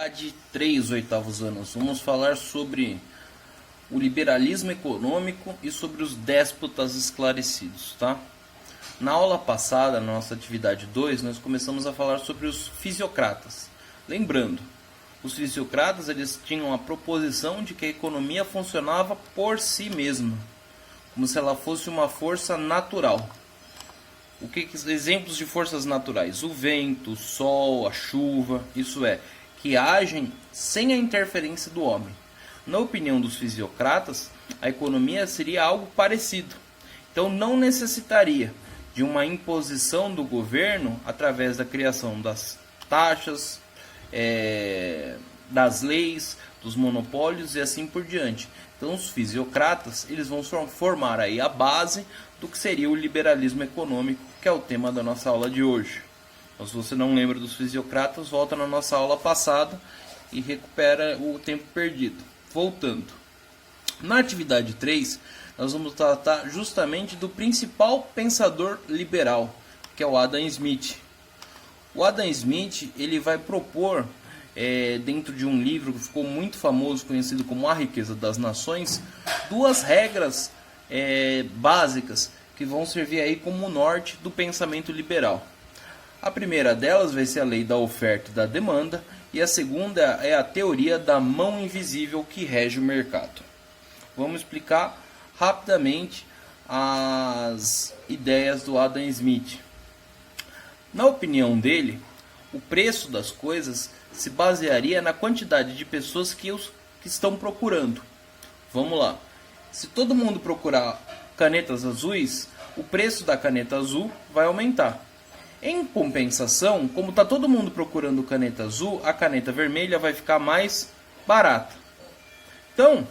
De 3 oitavos anos, vamos falar sobre o liberalismo econômico e sobre os déspotas esclarecidos, tá? Na aula passada, na nossa atividade 2, nós começamos a falar sobre os fisiocratas. Lembrando, os fisiocratas eles tinham a proposição de que a economia funcionava por si mesma, como se ela fosse uma força natural. Exemplos de forças naturais? O vento, o sol, a chuva, isso é, que agem sem a interferência do homem. Na opinião dos fisiocratas, a economia seria algo parecido. Então não necessitaria de uma imposição do governo através da criação das taxas, das leis, dos monopólios e assim por diante. Então os fisiocratas eles vão formar aí a base do que seria o liberalismo econômico, que é o tema da nossa aula de hoje. Então, se você não lembra dos fisiocratas, volta na nossa aula passada e recupera o tempo perdido. Voltando. Na atividade 3, nós vamos tratar justamente do principal pensador liberal, que é o Adam Smith. O Adam Smith ele vai propor, dentro de um livro que ficou muito famoso, conhecido como A Riqueza das Nações, duas regras básicas que vão servir aí como norte do pensamento liberal. A primeira delas vai ser a lei da oferta e da demanda, e a segunda é a teoria da mão invisível que rege o mercado. Vamos explicar rapidamente as ideias do Adam Smith. Na opinião dele, o preço das coisas se basearia na quantidade de pessoas que estão procurando. Vamos lá. Se todo mundo procurar canetas azuis, o preço da caneta azul vai aumentar. Em compensação, como está todo mundo procurando caneta azul, a caneta vermelha vai ficar mais barata. Então,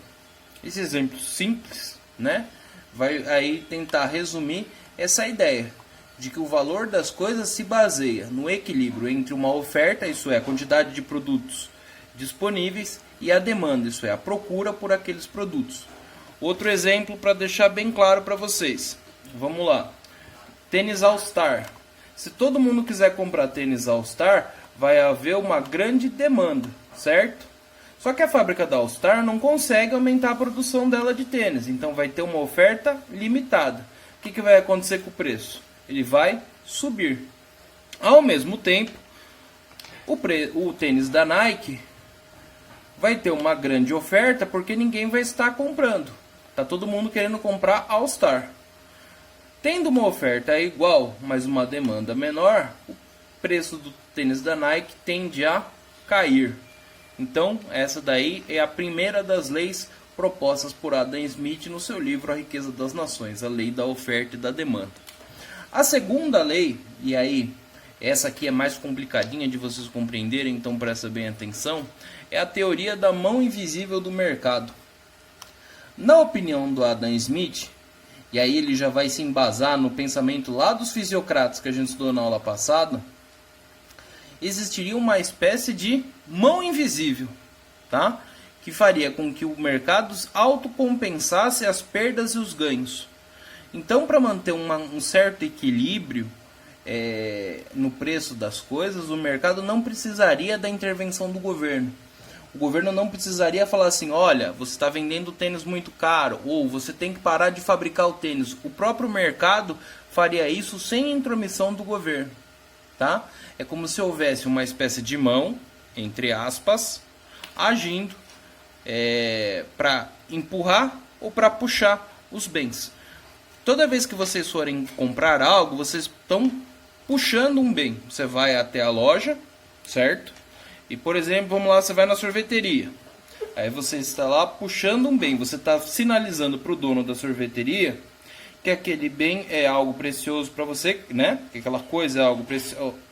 esse exemplo simples, né, vai aí tentar resumir essa ideia de que o valor das coisas se baseia no equilíbrio entre uma oferta, isso é, a quantidade de produtos disponíveis, e a demanda, isso é, a procura por aqueles produtos. Outro exemplo para deixar bem claro para vocês. Vamos lá. Tênis All Star. Se todo mundo quiser comprar tênis All Star, vai haver uma grande demanda, certo? Só que a fábrica da All Star não consegue aumentar a produção dela de tênis, então vai ter uma oferta limitada. O que vai acontecer com o preço? Ele vai subir. Ao mesmo tempo, o tênis da Nike vai ter uma grande oferta porque ninguém vai estar comprando. Tá todo mundo querendo comprar All Star. Tendo uma oferta igual, mas uma demanda menor, o preço do tênis da Nike tende a cair. Então, essa daí é a primeira das leis propostas por Adam Smith no seu livro A Riqueza das Nações, a lei da oferta e da demanda. A segunda lei, e aí essa aqui é mais complicadinha de vocês compreenderem, então presta bem atenção, é a teoria da mão invisível do mercado. Na opinião do Adam Smith, e aí ele já vai se embasar no pensamento lá dos fisiocratas que a gente estudou na aula passada, existiria uma espécie de mão invisível, tá? Que faria com que o mercado autocompensasse as perdas e os ganhos. Então, para manter um certo equilíbrio no preço das coisas, o mercado não precisaria da intervenção do governo. O governo não precisaria falar assim, olha, você está vendendo tênis muito caro, ou você tem que parar de fabricar o tênis. O próprio mercado faria isso sem intromissão do governo, tá? É como se houvesse uma espécie de mão, entre aspas, agindo para empurrar ou para puxar os bens. Toda vez que vocês forem comprar algo, vocês estão puxando um bem. Você vai até a loja, certo? E, por exemplo, vamos lá, você vai na sorveteria. Aí você está lá puxando um bem. Você está sinalizando para o dono da sorveteria que aquele bem é algo precioso para você, né? Que aquela coisa é algo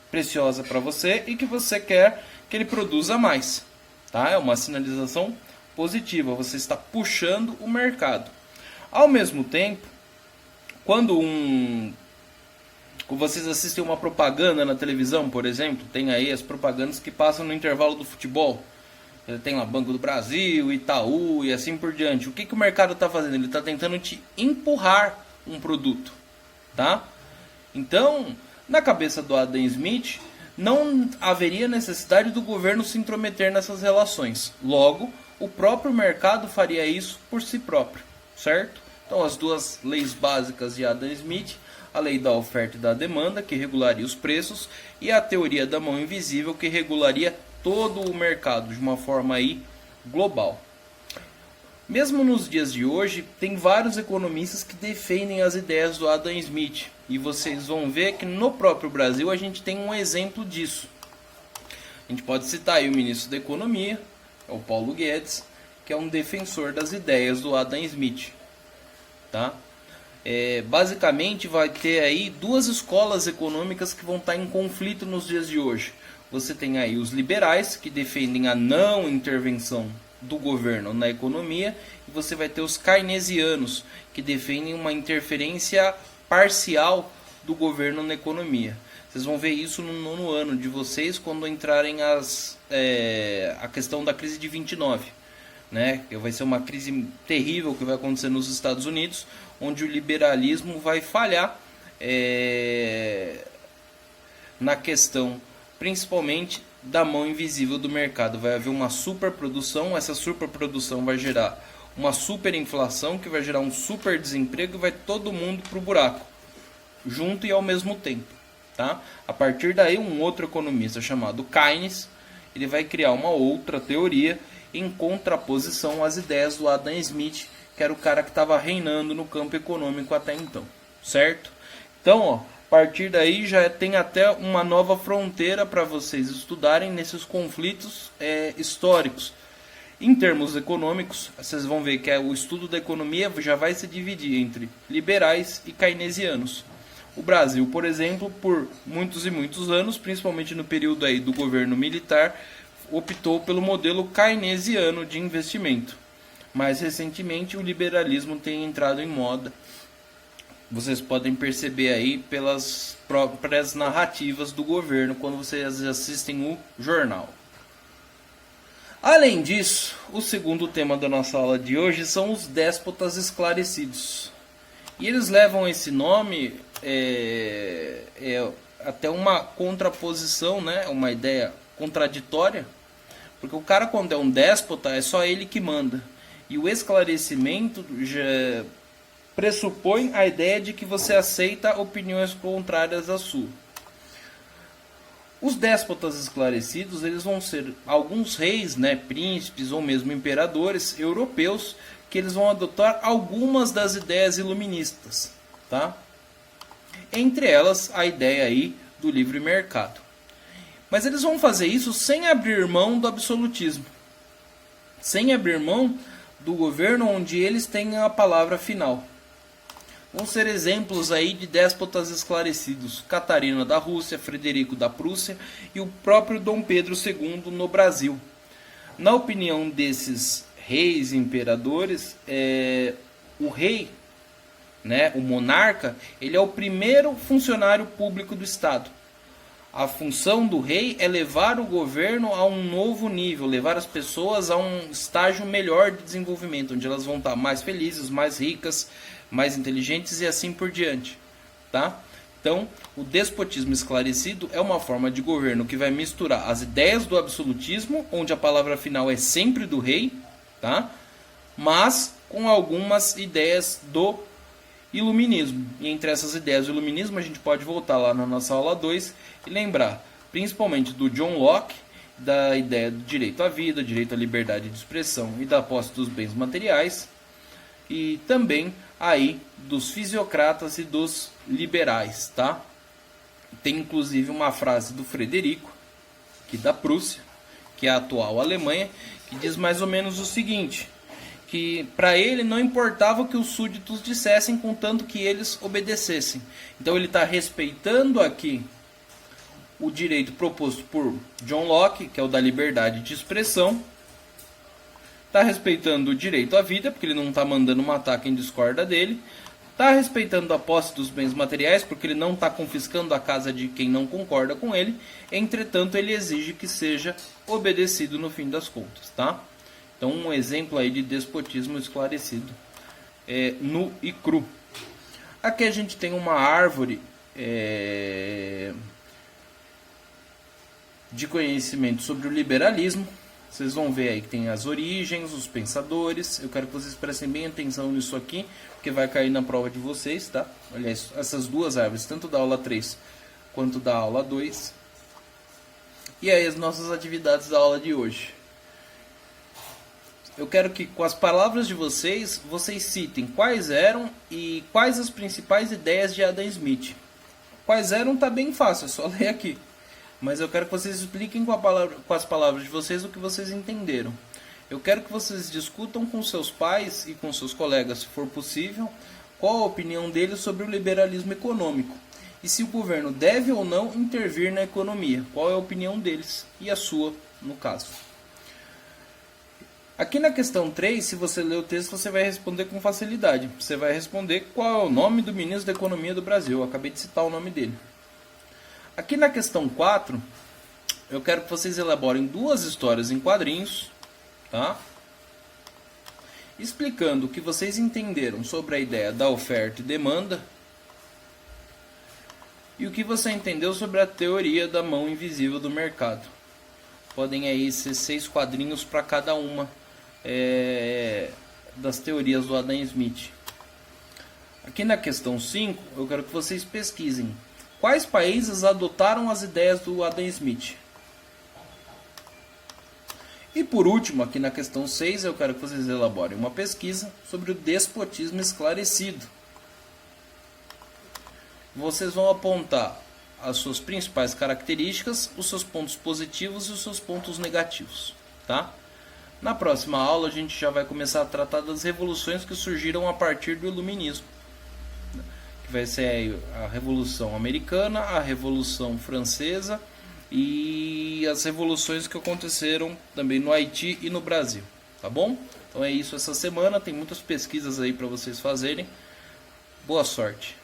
preciosa para você e que você quer que ele produza mais. Tá? É uma sinalização positiva. Você está puxando o mercado. Ao mesmo tempo, quando vocês assistem uma propaganda na televisão, por exemplo, tem aí as propagandas que passam no intervalo do futebol. Tem lá Banco do Brasil, Itaú e assim por diante. O que o mercado está fazendo? Ele está tentando te empurrar um produto, tá? Então, na cabeça do Adam Smith, não haveria necessidade do governo se intrometer nessas relações. Logo, o próprio mercado faria isso por si próprio, certo? Então, as duas leis básicas de Adam Smith, a lei da oferta e da demanda, que regularia os preços, e a teoria da mão invisível, que regularia todo o mercado de uma forma aí global. Mesmo nos dias de hoje, tem vários economistas que defendem as ideias do Adam Smith. E vocês vão ver que no próprio Brasil a gente tem um exemplo disso. A gente pode citar aí o ministro da Economia, é o Paulo Guedes, que é um defensor das ideias do Adam Smith. Tá? Basicamente vai ter aí duas escolas econômicas que vão estar em conflito nos dias de hoje. Você tem aí os liberais, que defendem a não intervenção do governo na economia, e você vai ter os keynesianos, que defendem uma interferência parcial do governo na economia. Vocês vão ver isso no nono ano de vocês, quando entrarem a questão da crise de 29, né? Que vai ser uma crise terrível que vai acontecer nos Estados Unidos, onde o liberalismo vai falhar na questão, principalmente, da mão invisível do mercado. Vai haver uma superprodução, essa superprodução vai gerar uma superinflação, que vai gerar um super desemprego, e vai todo mundo para o buraco, junto e ao mesmo tempo. Tá? A partir daí, um outro economista chamado Keynes, ele vai criar uma outra teoria em contraposição às ideias do Adam Smith, que era o cara que estava reinando no campo econômico até então, certo? Então, ó, a partir daí já tem até uma nova fronteira para vocês estudarem nesses conflitos históricos. Em termos econômicos, vocês vão ver que o estudo da economia já vai se dividir entre liberais e keynesianos. O Brasil, por exemplo, por muitos e muitos anos, principalmente no período aí do governo militar, optou pelo modelo keynesiano de investimento. Mais recentemente, o liberalismo tem entrado em moda. Vocês podem perceber aí pelas próprias narrativas do governo quando vocês assistem o jornal. Além disso, o segundo tema da nossa aula de hoje são os déspotas esclarecidos. E eles levam esse nome até uma contraposição, né? Uma ideia contraditória, porque o cara, quando é um déspota, é só ele que manda. E o esclarecimento já pressupõe a ideia de que você aceita opiniões contrárias à sua. Os déspotas esclarecidos, eles vão ser alguns reis, né, príncipes ou mesmo imperadores europeus, que eles vão adotar algumas das ideias iluministas, tá? Entre elas, a ideia aí do livre mercado. Mas eles vão fazer isso sem abrir mão do absolutismo, sem abrir mão do governo onde eles têm a palavra final. Vão ser exemplos aí de déspotas esclarecidos: Catarina da Rússia, Frederico da Prússia e o próprio Dom Pedro II no Brasil. Na opinião desses reis e imperadores, o rei, né, o monarca, ele é o primeiro funcionário público do Estado. A função do rei é levar o governo a um novo nível, levar as pessoas a um estágio melhor de desenvolvimento, onde elas vão estar mais felizes, mais ricas, mais inteligentes e assim por diante, tá? Então, o despotismo esclarecido é uma forma de governo que vai misturar as ideias do absolutismo, onde a palavra final é sempre do rei, tá? Mas com algumas ideias do iluminismo. E entre essas ideias do iluminismo, a gente pode voltar lá na nossa aula 2 e lembrar principalmente do John Locke, da ideia do direito à vida, direito à liberdade de expressão e da posse dos bens materiais, e também aí dos fisiocratas e dos liberais, tá? Tem inclusive uma frase do Frederico, que da Prússia, que é a atual Alemanha, que diz mais ou menos o seguinte: que para ele não importava o que os súditos dissessem, contanto que eles obedecessem. Então ele está respeitando aqui o direito proposto por John Locke, que é o da liberdade de expressão. Está respeitando o direito à vida, porque ele não está mandando matar quem discorda dele. Está respeitando a posse dos bens materiais, porque ele não está confiscando a casa de quem não concorda com ele. Entretanto, ele exige que seja obedecido no fim das contas, tá? Então, um exemplo aí de despotismo esclarecido, nu e cru. Aqui a gente tem uma árvore de conhecimento sobre o liberalismo. Vocês vão ver aí que tem as origens, os pensadores. Eu quero que vocês prestem bem atenção nisso aqui, porque vai cair na prova de vocês, tá? Aliás, essas duas árvores, tanto da aula 3 quanto da aula 2. E aí as nossas atividades da aula de hoje. Eu quero que com as palavras de vocês, vocês citem quais eram e quais as principais ideias de Adam Smith. Quais eram tá bem fácil, é só ler aqui. Mas eu quero que vocês expliquem com as palavras de vocês o que vocês entenderam. Eu quero que vocês discutam com seus pais e com seus colegas, se for possível, qual a opinião deles sobre o liberalismo econômico. E se o governo deve ou não intervir na economia. Qual é a opinião deles e a sua, no caso. Aqui na questão 3, se você ler o texto, você vai responder com facilidade. Você vai responder qual é o nome do ministro da Economia do Brasil. Eu acabei de citar o nome dele. Aqui na questão 4, eu quero que vocês elaborem duas histórias em quadrinhos, tá? Explicando o que vocês entenderam sobre a ideia da oferta e demanda e o que você entendeu sobre a teoria da mão invisível do mercado. Podem aí ser 6 quadrinhos para cada uma das teorias do Adam Smith. Aqui na questão 5, eu quero que vocês pesquisem quais países adotaram as ideias do Adam Smith. E por último, aqui na questão 6, eu quero que vocês elaborem uma pesquisa sobre o despotismo esclarecido. Vocês vão apontar as suas principais características, os seus pontos positivos e os seus pontos negativos, tá? Na próxima aula a gente já vai começar a tratar das revoluções que surgiram a partir do Iluminismo, que vai ser a Revolução Americana, a Revolução Francesa e as revoluções que aconteceram também no Haiti e no Brasil, tá bom? Então é isso essa semana, tem muitas pesquisas aí para vocês fazerem. Boa sorte!